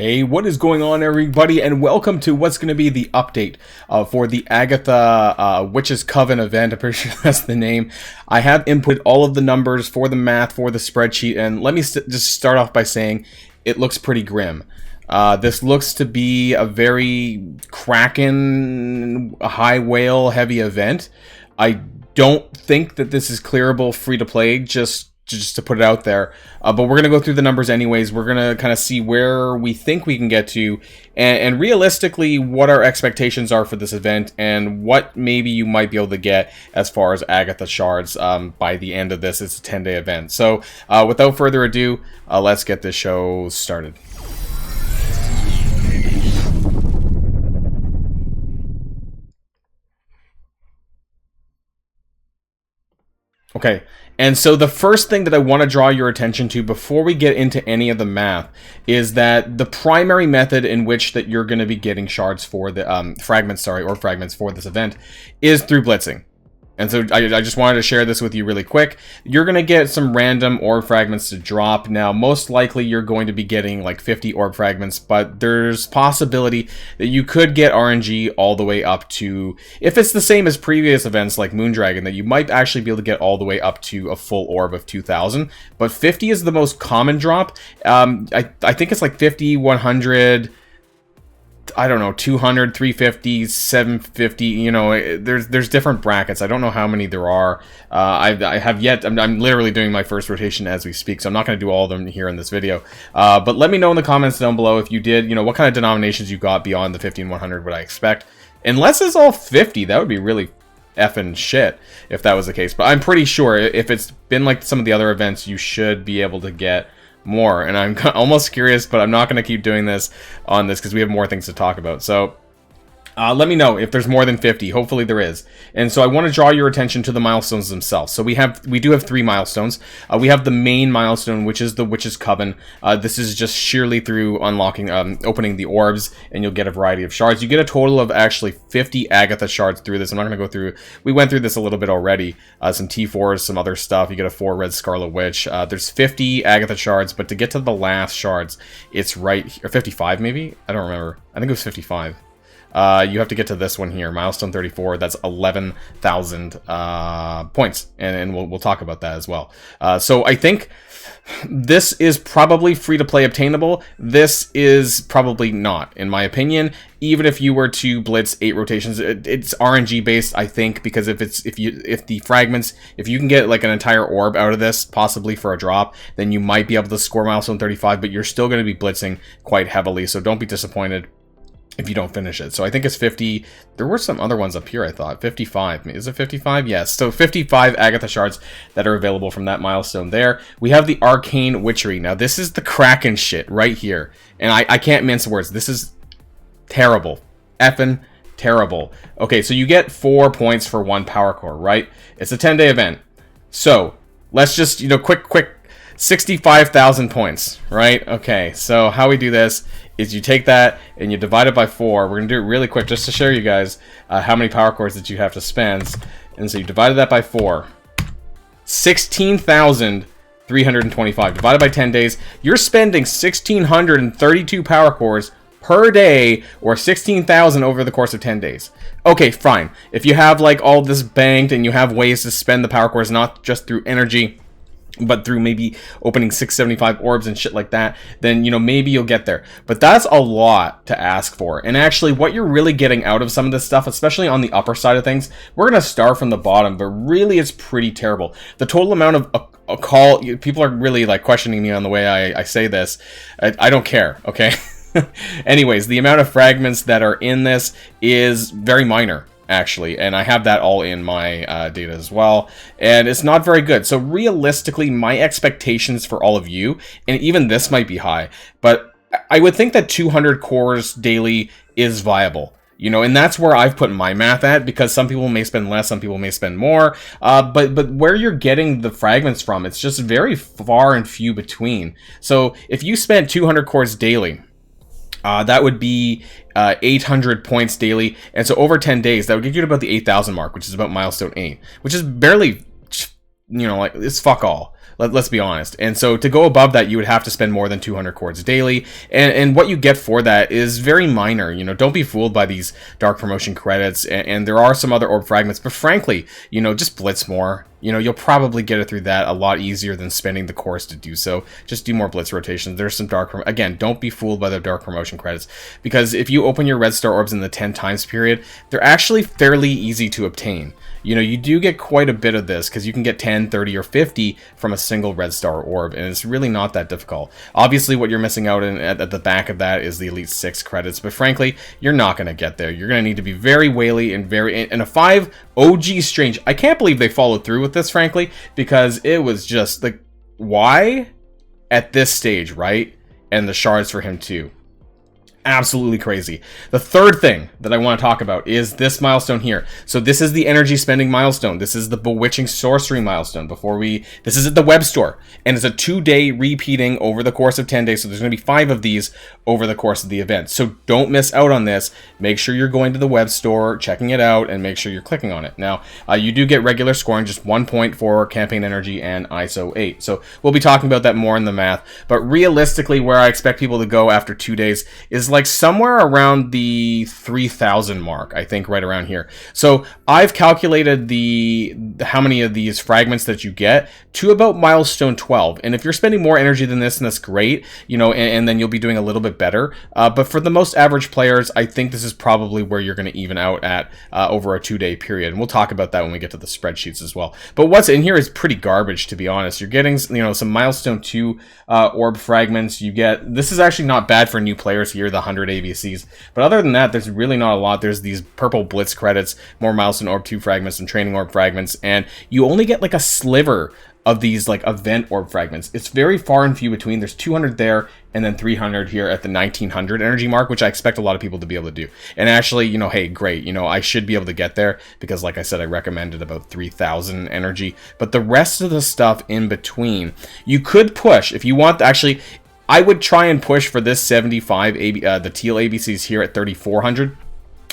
Hey, what is going on, everybody, and welcome to what's going to be the update for the Agatha Witch's Coven event. I'm pretty sure that's the name. I have input all of the numbers for the math for the spreadsheet, and let me just start off by saying it looks pretty grim. This looks to be a very Kraken, high whale heavy event. I don't think that this is clearable free to play, just to put it out there, but we're going to go through the numbers anyways. We're going to kind of see where we think we can get to, and realistically what our expectations are for this event, and what maybe you might be able to get as far as Agatha shards by the end of this. It's a 10-day event. So without further ado, let's get this show started. Okay, and so the first thing that I want to draw your attention to before we get into any of the math is that the primary method in which that you're going to be getting shards for the fragments for this event is through blitzing. And so I just wanted to share this with you really quick. You're going to get some random orb fragments to drop. Now, most likely you're going to be getting like 50 orb fragments, but there's possibility that you could get RNG all the way up to, if it's the same as previous events like Moondragon, that you might actually be able to get all the way up to a full orb of 2,000. But 50 is the most common drop. I think it's like 50, 100... I don't know, 200, 350, 750, you know, there's different brackets. I don't know how many there are. I have yet, I'm literally doing my first rotation as we speak, so I'm not going to do all of them here in this video. But let me know in the comments down below if you did, you know, what kind of denominations you got beyond the 50 and 100 would I expect. Unless it's all 50, that would be really effing shit if that was the case. But I'm pretty sure if it's been like some of the other events, you should be able to get more, and I'm almost curious, but I'm not going to keep doing this on this because we have more things to talk about. So let me know if there's more than 50. Hopefully there is. And so I want to draw your attention to the milestones themselves. So we do have 3 milestones. We have the main milestone, which is the Witch's Coven. This is just sheerly through unlocking, opening the orbs, and you'll get a variety of shards. You get a total of actually 50 Agatha shards through this. I'm not going to go through. We went through this a little bit already. Some T4s, some other stuff. You get a 4 Red Scarlet Witch. There's 50 Agatha shards, but to get to the last shards, it's right here. 55 maybe? I don't remember. I think it was 55. You have to get to this one here, Milestone 34. That's 11,000 points, and we'll talk about that as well. So I think this is probably free-to-play obtainable. This is probably not, in my opinion. Even if you were to blitz 8 rotations, it's RNG based, I think, because if the fragments, if you can get like an entire orb out of this, possibly for a drop, then you might be able to score Milestone 35, but you're still going to be blitzing quite heavily, so don't be disappointed if you don't finish it. So I think it's 50. There were some other ones up here, I thought. 55. Is it 55? Yes. So 55 Agatha shards that are available from that milestone there. We have the Arcane Witchery. Now, this is the Kraken shit right here. And I can't mince words. This is terrible. Effing terrible. Okay, so you get 4 points for 1 power core, right? It's a 10-day event. So let's just, you know, quick 65,000 points, right? Okay, so how we do this is you take that and you divide it by 4. We're going to do it really quick just to show you guys how many power cores that you have to spend. And so you divided that by 4. 16,325 divided by 10 days. You're spending 1,632 power cores per day, or 16,000 over the course of 10 days. Okay, fine. If you have like all this banked and you have ways to spend the power cores not just through energy, but through maybe opening 675 orbs and shit like that, then, you know, maybe you'll get there. But that's a lot to ask for. And actually, what you're really getting out of some of this stuff, especially on the upper side of things, we're going to start from the bottom, but really it's pretty terrible. The total amount of a call, people are really like questioning me on the way I say this. I don't care, okay? Anyways, the amount of fragments that are in this is very minor, actually, and I have that all in my data as well, and it's not very good. So realistically, my expectations for all of you, and even this might be high, but I would think that 200 cores daily is viable, you know, and that's where I've put my math at, because some people may spend less, some people may spend more, but where you're getting the fragments from, it's just very far and few between. So if you spent 200 cores daily, that would be 800 points daily, and so over 10 days, that would get you to about the 8,000 mark, which is about Milestone 8, which is barely, you know, like, it's fuck all. Let's be honest. And so to go above that, you would have to spend more than 200 chords daily. And what you get for that is very minor. You know, don't be fooled by these dark promotion credits. And there are some other orb fragments, but frankly, you know, just blitz more. You know, you'll probably get it through that a lot easier than spending the cores to do so. Just do more blitz rotations. There's some again, don't be fooled by the dark promotion credits, because if you open your red star orbs in the 10 times period, they're actually fairly easy to obtain. You know, you do get quite a bit of this because you can get 10, 30, or 50 from a single red star orb, and it's really not that difficult. Obviously, what you're missing out at the back of that is the Elite 6 credits, but frankly, you're not going to get there. You're going to need to be very whaley and a 5 OG Strange. I can't believe they followed through with this, frankly, because it was just like, why at this stage, right? And the shards for him too. Absolutely crazy. The third thing that I want to talk about is this milestone here. So this is the energy spending milestone. This is the bewitching sorcery milestone. This is at the web store, and it's a 2-day repeating over the course of 10 days. So there's going to be 5 of these over the course of the event. So don't miss out on this. Make sure you're going to the web store, checking it out, and make sure you're clicking on it. Now, you do get regular scoring, just 1 point for campaign energy and ISO 8. So we'll be talking about that more in the math. But realistically, where I expect people to go after 2 days is like somewhere around the 3,000 mark, I think, right around here. So I've calculated how many of these fragments that you get to about milestone 12. And if you're spending more energy than this, and that's great, you know, and then you'll be doing a little bit better. But for the most average players, I think this is probably where you're going to even out at over a 2-day period. And we'll talk about that when we get to the spreadsheets as well. But what's in here is pretty garbage, to be honest. You're getting, you know, some milestone 2 orb fragments. This is actually not bad for new players here, the 100 ABCs. But other than that, there's really not a lot. There's these purple blitz credits, more milestone orb 2 fragments, and training orb fragments. And you only get like a sliver of these like event orb fragments. It's very far and few between. There's 200 there, and then 300 here at the 1900 energy mark, which I expect a lot of people to be able to do. And actually, you know, hey, great, you know, I should be able to get there because, like I said, I recommended about 3,000 energy. But the rest of the stuff in between, you could push if you want. Actually, I would try and push for this 75 the teal ABCs here at 3,400.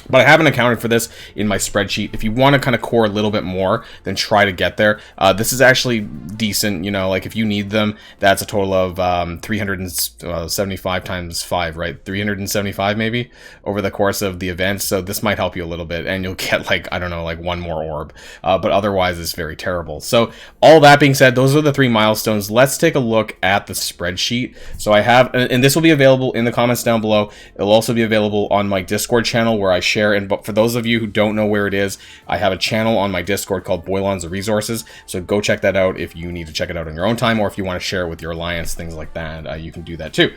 But I haven't accounted for this in my spreadsheet. If you want to kind of core a little bit more, then try to get there. This is actually decent, you know, like if you need them, that's a total of 375 times 5, right? 375 maybe over the course of the event. So this might help you a little bit, and you'll get like, I don't know, like 1 more orb. But otherwise, it's very terrible. So all that being said, those are the 3 milestones. Let's take a look at the spreadsheet. So I have, and this will be available in the comments down below. It'll also be available on my Discord channel where I share. But for those of you who don't know where it is, I have a channel on my Discord called Boilon's Resources. So go check that out if you need to check it out on your own time, or if you want to share it with your alliance, things like that. You can do that too.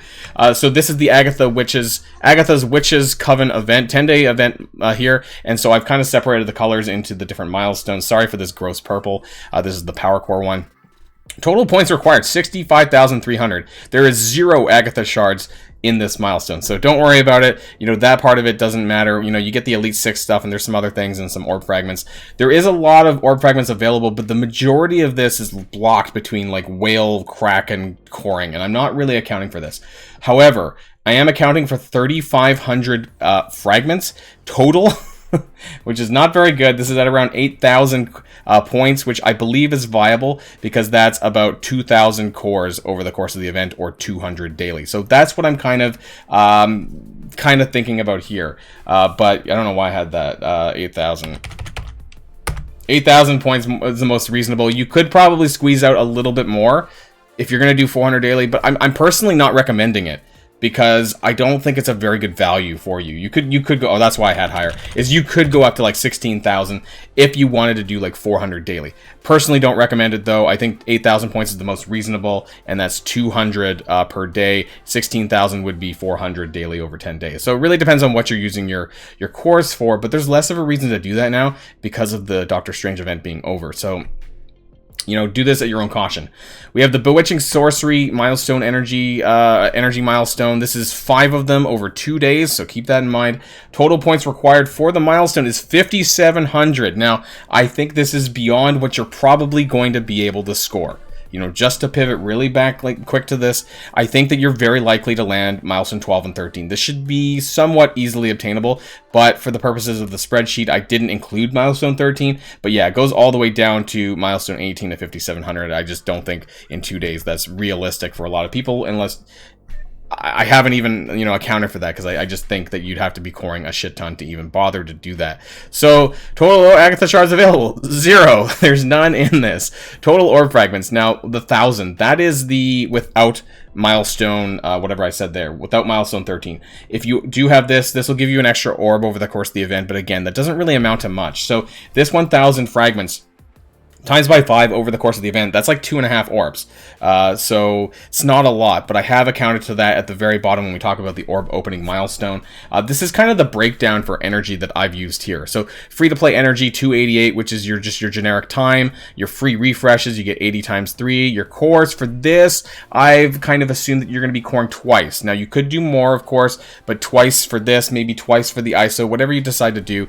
So this is the Agatha's Witches Coven event, 10-day event here. And so I've kind of separated the colors into the different milestones. Sorry for this gross purple. This is the Power Core one. Total points required, 65,300. There is 0 Agatha shards in this milestone, so don't worry about it. You know, that part of it doesn't matter. You know, you get the Elite 6 stuff, and there's some other things and some orb fragments. There is a lot of orb fragments available, but the majority of this is blocked between like whale, kraken, coring, and I'm not really accounting for this. However, I am accounting for 3,500 fragments total. Which is not very good. This is at around 8,000 points, which I believe is viable because that's about 2,000 cores over the course of the event, or 200 daily. So that's what I'm kind of thinking about here. But I don't know why I had that 8,000. 8,000 points is the most reasonable. You could probably squeeze out a little bit more if you're going to do 400 daily, but I'm personally not recommending it, because I don't think it's a very good value for you. You could go, oh, that's why I had higher, is you could go up to like 16,000 if you wanted to do like 400 daily. Personally, don't recommend it though. I think 8,000 points is the most reasonable, and that's 200 per day. 16,000 would be 400 daily over 10 days. So it really depends on what you're using your cores for, but there's less of a reason to do that now because of the Doctor Strange event being over. So, you know, do this at your own caution. We have the Bewitching Sorcery Milestone Energy Milestone. This is 5 of them over 2 days, so keep that in mind. Total points required for the milestone is 5,700. Now, I think this is beyond what you're probably going to be able to score. you know, just to pivot really back like quick to this, I think that you're very likely to land Milestone 12 and 13. This should be somewhat easily obtainable, but for the purposes of the spreadsheet, I didn't include Milestone 13. But yeah, it goes all the way down to Milestone 18 to 5,700. I just don't think in 2 days that's realistic for a lot of people, unless I haven't even, you know, accounted for that, because I just think that you'd have to be coring a shit ton to even bother to do that. So, total Agatha shards available, 0. There's none in this. Total orb fragments, now the 1,000. That is the without milestone, whatever I said there, without milestone 13. If you do have this, this will give you an extra orb over the course of the event, but again, that doesn't really amount to much. So, this 1,000 fragments times by 5 over the course of the event, that's like 2.5 orbs. So it's not a lot, but I have accounted to that at the very bottom when we talk about the orb opening milestone. This is kind of the breakdown for energy that I've used here. So free to play energy 288, which is just your generic time. Your free refreshes, you get 80 times 3. Your cores for this, I've kind of assumed that you're going to be coring twice. Now you could do more, of course, but twice for this, maybe twice for the ISO, whatever you decide to do.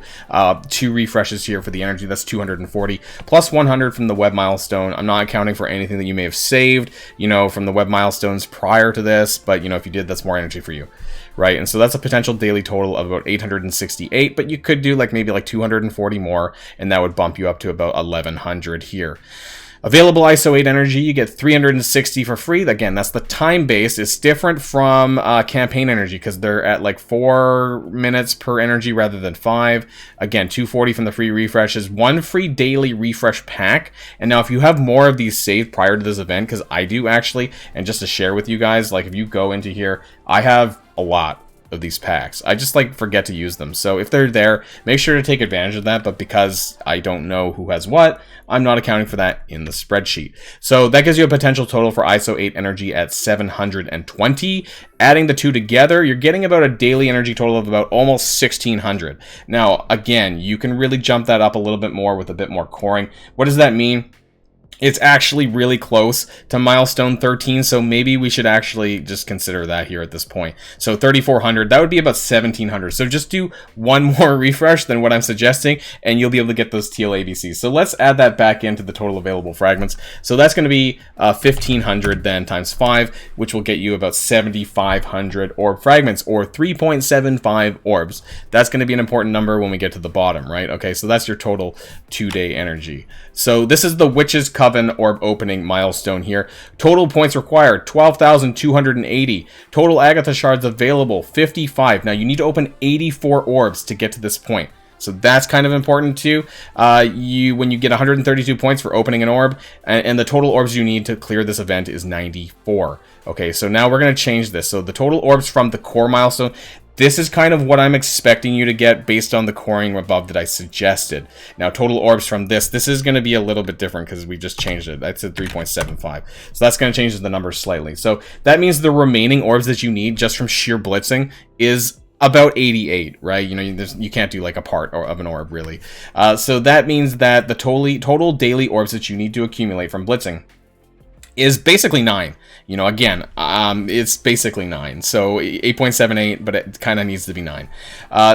2 refreshes here for the energy, that's 240 plus 100 from the web milestone. I'm not accounting for anything that you may have saved, you know, from the web milestones prior to this, but you know, if you did, that's more energy for you, right? And so that's a potential daily total of about 868, but you could do like maybe like 240 more, and that would bump you up to about 1,100 here. Available ISO 8 energy, you get 360 for free. Again, that's the time base. It's different from campaign energy because they're at like 4 minutes per energy rather than 5. Again, 240 from the free refreshes, 1 free daily refresh pack. And now if you have more of these saved prior to this event, because I do actually, and just to share with you guys, like if you go into here, I have a lot of these packs. I just like forget to use them. So if they're there, make sure to take advantage of that. But because I don't know who has what, I'm not accounting for that in the spreadsheet. So that gives you a potential total for ISO 8 energy at 720. Adding the two together, you're getting about a daily energy total of about almost 1,600. Now, again, you can really jump that up a little bit more with a bit more coring. What does that mean? It's actually really close to milestone 13, so maybe we should actually just consider that here at this point. So 3,400, that would be about 1,700. So just do one more refresh than what I'm suggesting, and you'll be able to get those teal ABCs. So let's add that back into the total available fragments. So that's going to be 1,500 then times 5, which will get you about 7,500 orb fragments, or 3.75 orbs. That's going to be an important number when we get to the bottom, right? Okay, so that's your total 2-day energy. So this is the Witch's Coven orb opening milestone here. Total points required, 12,280. Total Agatha shards available, 55. Now you need to open 84 orbs to get to this point. So that's kind of important too. When you get 132 points for opening an orb, and the total orbs you need to clear this event is 94. Okay, so now we're going to change this. So the total orbs from the core milestone, this is kind of what I'm expecting you to get based on the coring above that I suggested. Now, total orbs from this is going to be a little bit different because we just changed it. That's at 3.75. So that's going to change the numbers slightly. So that means the remaining orbs that you need just from sheer blitzing is about 88, right? You know, you can't do like a part of an orb, really. So that means that the total daily orbs that you need to accumulate from blitzing is basically 9. You know, again, it's basically 9. So 8.78, but it kind of needs to be 9.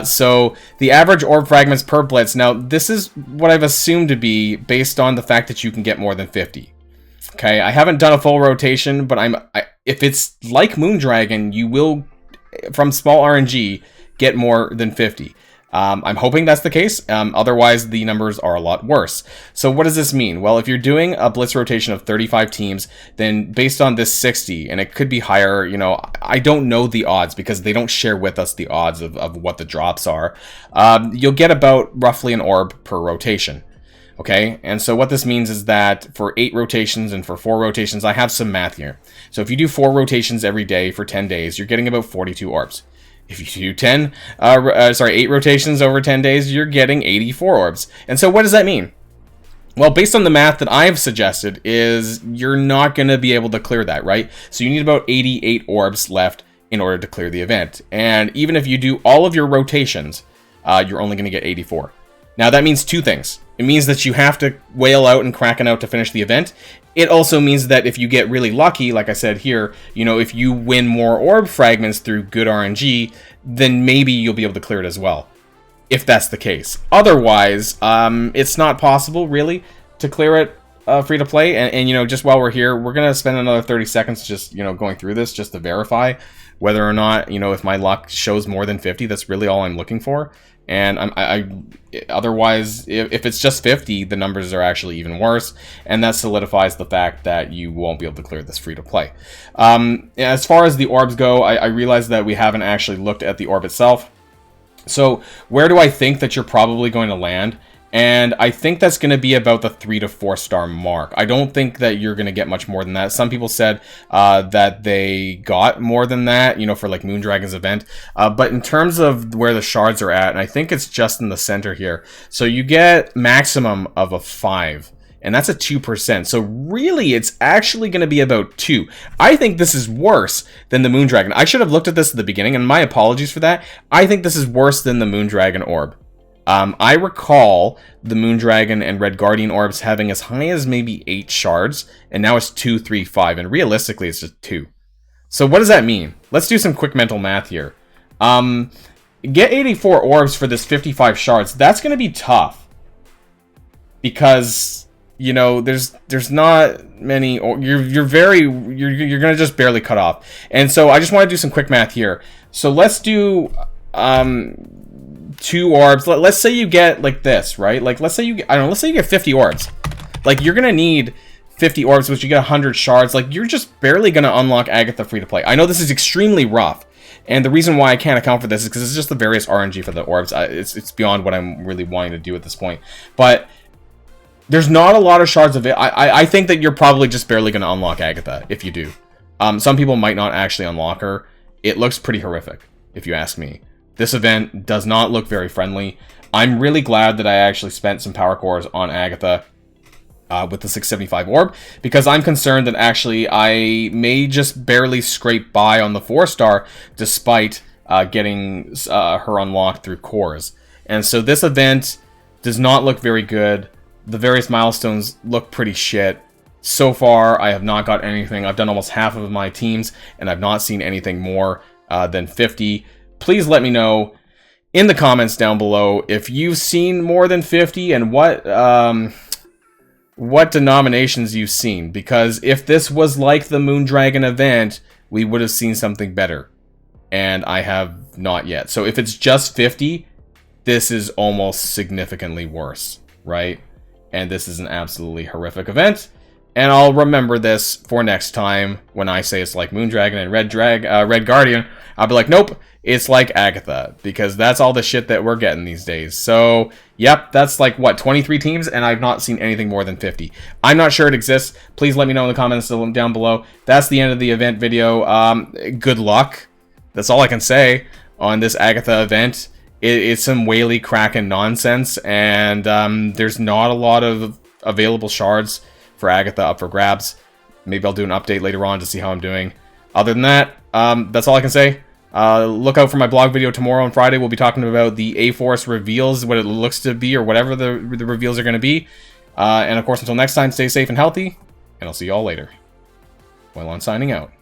So the average orb fragments per blitz. Now, this is what I've assumed to be based on the fact that you can get more than 50. Okay, I haven't done a full rotation, but if it's like Moondragon, you will, from small RNG, get more than 50. I'm hoping that's the case. Otherwise, the numbers are a lot worse. So what does this mean? Well, if you're doing a blitz rotation of 35 teams, then based on this 60, and it could be higher, you know, I don't know the odds because they don't share with us the odds of what the drops are. You'll get about roughly an orb per rotation. Okay, and so what this means is that for 8 rotations and for 4 rotations, I have some math here. So if you do 4 rotations every day for 10 days, you're getting about 42 orbs. If you do 8 rotations over 10 days, you're getting 84 orbs. And so what does that mean? Well, based on the math that I've suggested, is you're not going to be able to clear that, right? So you need about 88 orbs left in order to clear the event. And even if you do all of your rotations, you're only going to get 84. Now, that means 2 things. It means that you have to whale out and Kraken out to finish the event. It also means that if you get really lucky, like I said here, you know, if you win more orb fragments through good RNG, then maybe you'll be able to clear it as well, if that's the case. Otherwise, it's not possible, really, to clear it free to play, and you know, just while we're here, we're gonna spend another 30 seconds just, you know, going through this just to verify whether or not, you know, if my luck shows more than 50. That's really all I'm looking for. And otherwise, if it's just 50, the numbers are actually even worse, and that solidifies the fact that you won't be able to clear this free to play. As far as the orbs go, I realize that we haven't actually looked at the orb itself. So where do I think that you're probably going to land? And I think that's going to be about the 3 to 4 star mark. I don't think that you're going to get much more than that. Some people said that they got more than that, you know, for like Moondragon's event. But in terms of where the shards are at, and I think it's just in the center here. So you get maximum of a 5. And that's a 2%. So really, it's actually going to be about 2. I think this is worse than the Moondragon. I should have looked at this at the beginning, and my apologies for that. I think this is worse than the Moondragon orb. I recall the Moondragon and Red Guardian orbs having as high as maybe 8 shards, and now it's 2, 3, 5, and realistically it's just 2. So what does that mean? Let's do some quick mental math here. Get 84 orbs for this 55 shards. That's going to be tough. Because, you know, there's not many, you're going to just barely cut off. And so I just want to do some quick math here. So let's do 2 orbs. Let's say you get like this, right? Like let's say you get, I don't know, let's say you get 50 orbs. Like you're gonna need 50 orbs, which you get 100 shards. Like you're just barely gonna unlock Agatha free to play. I know this is extremely rough, and the reason why I can't account for this is because it's just the various RNG for the orbs. It's beyond what I'm really wanting to do at this point. But there's not a lot of shards of it. I think that you're probably just barely gonna unlock Agatha if you do. Some people might not actually unlock her. It looks pretty horrific, if you ask me. This event does not look very friendly. I'm really glad that I actually spent some power cores on Agatha with the 675 orb, because I'm concerned that actually I may just barely scrape by on the 4-star despite getting her unlocked through cores. And so this event does not look very good. The various milestones look pretty shit. So far, I have not got anything. I've done almost half of my teams, and I've not seen anything more than 50. Please let me know in the comments down below if you've seen more than 50 and what denominations you've seen. Because if this was like the Moondragon event, we would have seen something better. And I have not yet. So if it's just 50, this is almost significantly worse, right? And this is an absolutely horrific event. And I'll remember this for next time when I say it's like Moondragon and Red Guardian. I'll be like, nope, it's like Agatha, because that's all the shit that we're getting these days. So, yep, that's like, what, 23 teams? And I've not seen anything more than 50. I'm not sure it exists. Please let me know in the comments down below. That's the end of the event video. Good luck. That's all I can say on this Agatha event. It's some whaley Kraken nonsense, and there's not a lot of available shards for Agatha up for grabs. Maybe I'll do an update later on to see how I'm doing. Other than that, that's all I can say. Look out for my blog video tomorrow on Friday. We'll be talking about the A-Force reveals, what it looks to be, or whatever the reveals are going to be. And of course, until next time, stay safe and healthy, and I'll see you all later. Boilon signing out.